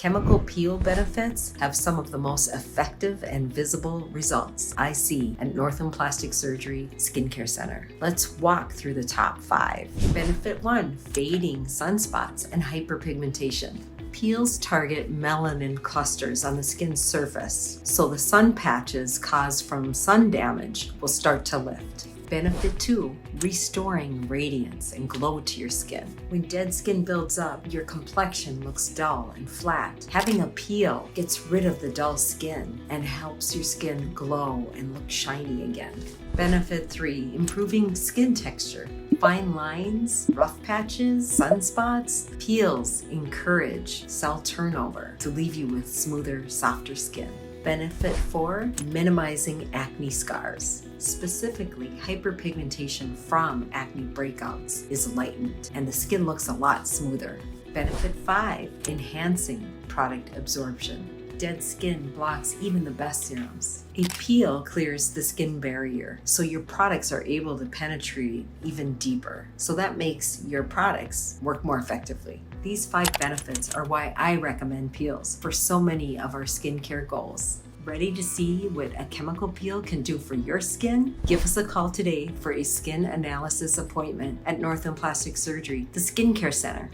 Chemical peel benefits have some of the most effective and visible results I see at Northland Plastic Surgery Skincare Center. Let's walk through the top 5. Benefit 1, fading sunspots and hyperpigmentation. Peels target melanin clusters on the skin's surface, so the sun patches caused from sun damage will start to lift. Benefit 2, restoring radiance and glow to your skin. When dead skin builds up, your complexion looks dull and flat. Having a peel gets rid of the dull skin and helps your skin glow and look shiny again. Benefit 3, improving skin texture. Fine lines, rough patches, sunspots, peels encourage cell turnover to leave you with smoother, softer skin. Benefit 4, minimizing acne scars. Specifically, hyperpigmentation from acne breakouts is lightened and the skin looks a lot smoother. Benefit 5, enhancing product absorption. Dead skin blocks even the best serums. A peel clears the skin barrier, so your products are able to penetrate even deeper. So that makes your products work more effectively. These 5 benefits are why I recommend peels for so many of our skincare goals. Ready to see what a chemical peel can do for your skin? Give us a call today for a skin analysis appointment at Northland Plastic Surgery, the Skincare Center.